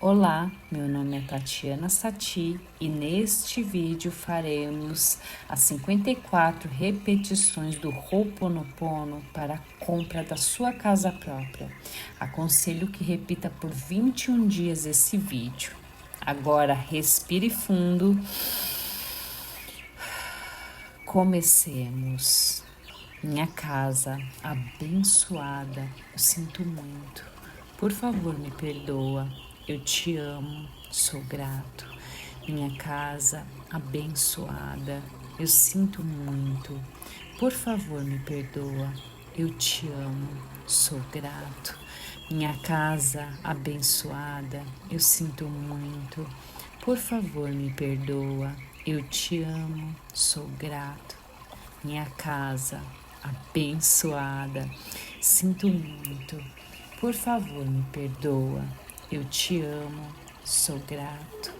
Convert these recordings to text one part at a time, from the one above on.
Olá, meu nome é Tatiana Sati e neste vídeo faremos as 54 repetições do Ho'oponopono para a compra da sua casa própria. Aconselho que repita por 21 dias esse vídeo. Agora respire fundo. Comecemos. Minha casa abençoada, eu sinto muito. Por favor, me perdoa. Eu te amo, sou grato. Minha casa abençoada, eu sinto muito. Por favor, me perdoa. Eu te amo, sou grato. Minha casa abençoada, eu sinto muito. Por favor, me perdoa. Eu te amo, sou grato. Minha casa abençoada, sinto muito. Por favor, me perdoa. Eu te amo, sou grato.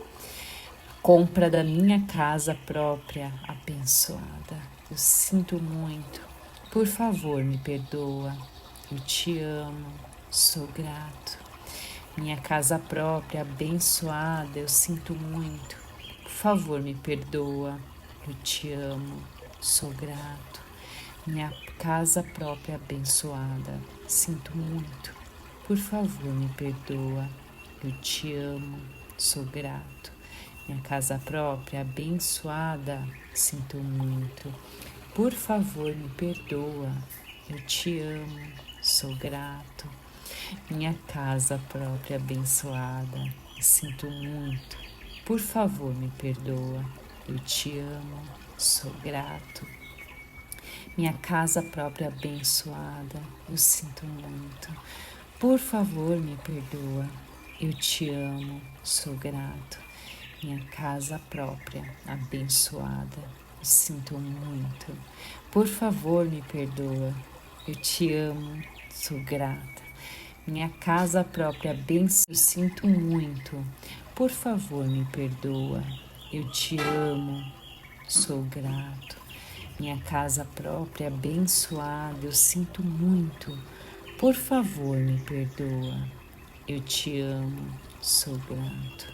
Compra da minha casa própria abençoada. Eu sinto muito. Por favor, me perdoa. Eu te amo, sou grato. Minha casa própria abençoada, eu sinto muito. Por favor, me perdoa. Eu te amo, sou grato. Minha casa própria abençoada, sinto muito. Por favor, me perdoa. Eu te amo, sou grato. Minha casa própria abençoada, sinto muito. Por favor, me perdoa. Eu te amo, sou grato. Minha casa própria abençoada, sinto muito. Por favor, me perdoa. Eu te amo, sou grato. Minha casa própria abençoada, eu sinto muito. Por favor, me perdoa. Eu te amo, sou grato. Minha casa própria abençoada, eu sinto muito. Por favor, me perdoa. Eu te amo, sou grata. Minha casa própria abençoada, eu sinto muito. Por favor, me perdoa. Eu te amo, sou grato. Minha casa própria abençoada, eu sinto muito. Por favor, me perdoa. Eu te amo, sou grato.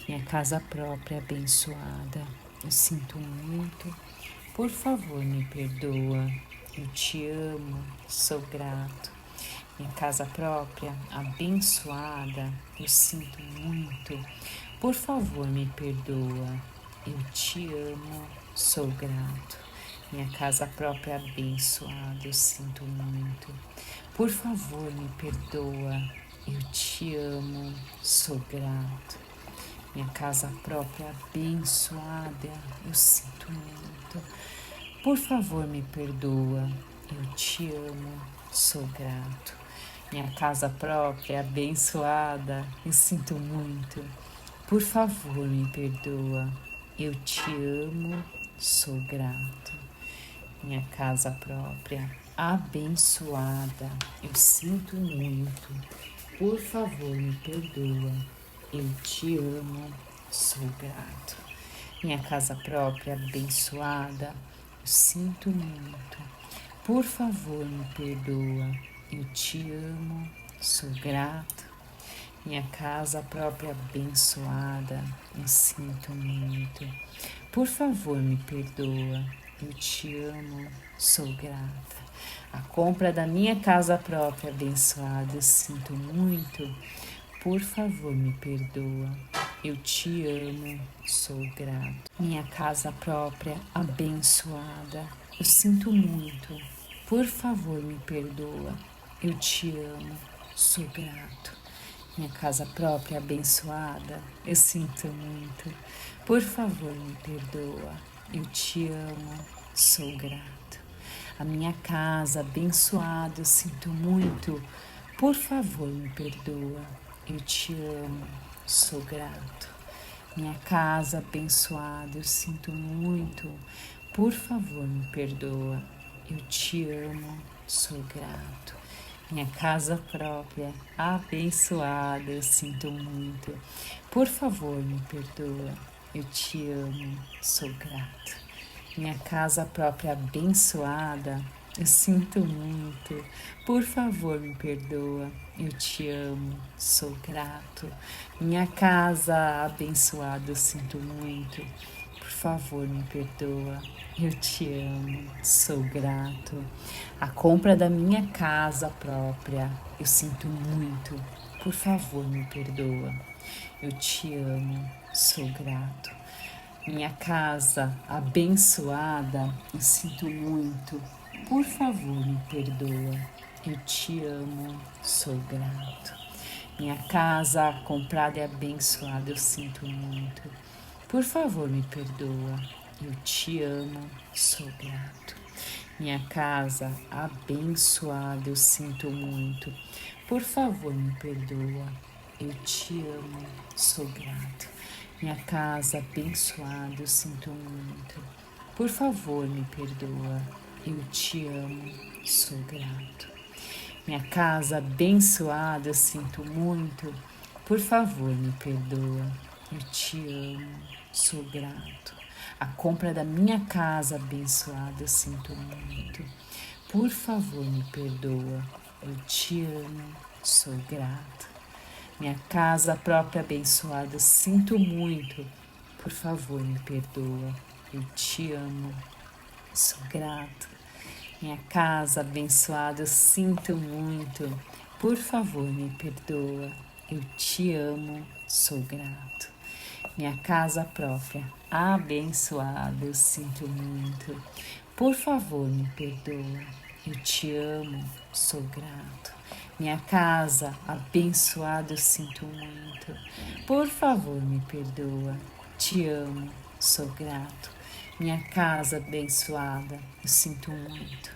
Minha casa própria abençoada, eu sinto muito. Por favor, me perdoa. Eu te amo, sou grato. Minha casa própria abençoada, eu sinto muito. Por favor, me perdoa. Eu te amo, sou grato. Minha casa própria abençoada, eu sinto muito. Por favor, me perdoa. Eu te amo, sou grato. Minha casa própria abençoada, eu sinto muito. Por favor, me perdoa. Eu te amo, sou grato. Minha casa própria abençoada, eu sinto muito. Por favor, me perdoa. Eu te amo, sou grato. Minha casa própria abençoada, eu sinto muito. Por favor, me perdoa. Eu te amo, sou grato. Minha casa própria abençoada, eu sinto muito. Por favor, me perdoa. Eu te amo, sou grato. Minha casa própria abençoada, eu sinto muito. Por favor, me perdoa. Eu te amo, sou grata. A compra da minha casa própria abençoada, eu sinto muito. Por favor, me perdoa. Eu te amo, sou grato. Minha casa própria abençoada, eu sinto muito. Por favor, me perdoa. Eu te amo, sou grato. Minha casa própria abençoada, eu sinto muito. Por favor, me perdoa. Eu te amo, sou grato. A minha casa abençoada, eu sinto muito. Por favor, me perdoa. Eu te amo, sou grato. Minha casa abençoada, eu sinto muito. Por favor, me perdoa. Eu te amo, sou grato. Minha casa própria abençoada, eu sinto muito. Por favor, me perdoa. Eu te amo, sou grato. Minha casa própria abençoada, eu sinto muito. Por favor, me perdoa. Eu te amo, sou grato. Minha casa abençoada, eu sinto muito. Por favor, me perdoa. Eu te amo, sou grato. A compra da minha casa própria, eu sinto muito. Por favor, me perdoa. Eu te amo, sou grato. Minha casa abençoada, eu sinto muito. Por favor, me perdoa. Eu te amo, sou grato. Minha casa comprada e abençoada, eu sinto muito. Por favor, me perdoa. Eu te amo, sou grato. Minha casa abençoada, eu sinto muito. Por favor, me perdoa. Eu te amo, sou grato. Minha casa abençoada, eu sinto muito. Por favor, me perdoa. Eu te amo, sou grato. Minha casa abençoada, eu sinto muito. Por favor, me perdoa. Eu te amo, sou grato. A compra da minha casa abençoada, eu sinto muito. Por favor, me perdoa. Eu te amo, sou grato. Minha casa própria abençoada, eu sinto muito. Por favor, me perdoa. Eu te amo, sou grato. Minha casa abençoada, eu sinto muito. Por favor, me perdoa. Eu te amo, sou grato. Minha casa própria abençoada, eu sinto muito. Por favor, me perdoa. Eu te amo, sou grato. Minha casa abençoada, eu sinto muito. Por favor, me perdoa. Te amo, sou grato. Minha casa abençoada, eu sinto muito.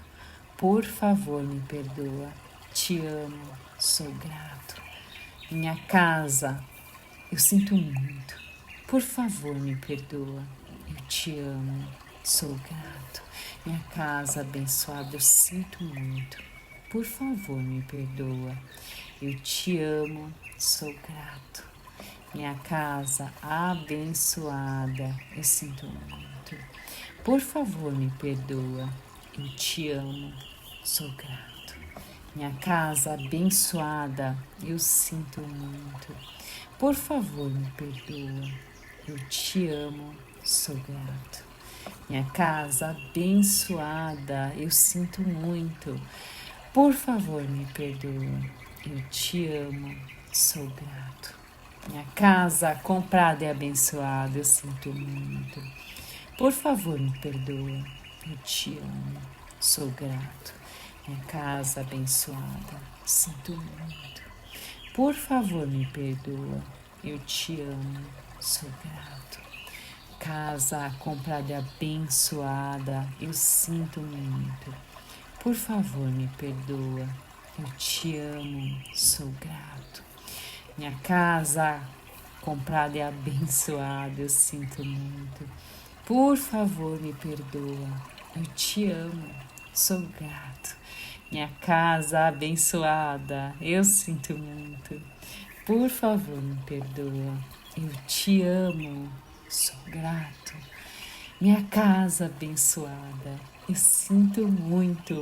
Por favor, me perdoa. Te amo, sou grato. Minha casa, eu sinto muito. Por favor, me perdoa. Eu te amo, sou grato. Minha casa abençoada, eu sinto muito. Por favor, me perdoa. Eu te amo, sou grato. Minha casa abençoada, eu sinto muito. Por favor, me perdoa. Eu te amo, sou grato. Minha casa abençoada, eu sinto muito. Por favor, me perdoa. Eu te amo, sou grato. Minha casa abençoada, eu sinto muito. Por favor, me perdoa. Eu te amo, sou grato. Minha casa comprada e abençoada, eu sinto muito. Por favor, me perdoa. Eu te amo, sou grato. Minha casa abençoada, sinto muito. Por favor, me perdoa. Eu te amo, sou grato. Casa comprada e abençoada, eu sinto muito. Por favor, me perdoa. Eu te amo, sou grato. Minha casa comprada e abençoada, eu sinto muito. Por favor, me perdoa. Eu te amo, sou grato. Minha casa abençoada, eu sinto muito. Por favor, me perdoa. Eu te amo, sou grato. Minha casa abençoada, eu sinto muito.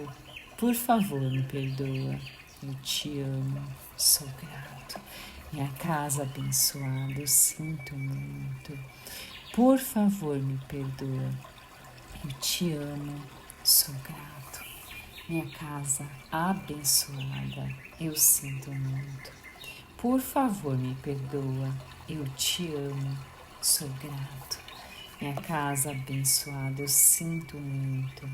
Por favor, me perdoa. Eu te amo, sou grato. Minha casa abençoada, eu sinto muito. Por favor, me perdoa. Eu te amo, sou grato. Minha casa abençoada, eu sinto muito. Por favor, me perdoa. Eu te amo, sou grato. Minha casa abençoada, eu sinto muito.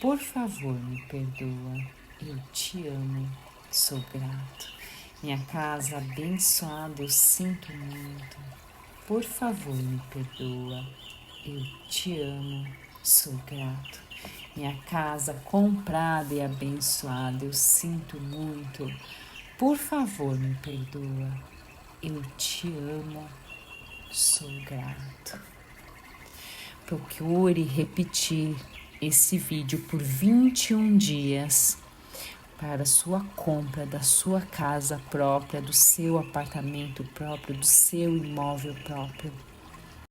Por favor, me perdoa. Eu te amo, sou grato. Minha casa abençoada, eu sinto muito. Por favor, me perdoa. Eu te amo, sou grato. Minha casa comprada e abençoada, eu sinto muito. Por favor, me perdoa. Eu te amo, sou grato. Procure repetir esse vídeo por 21 dias para sua compra da sua casa própria, do seu apartamento próprio, do seu imóvel próprio.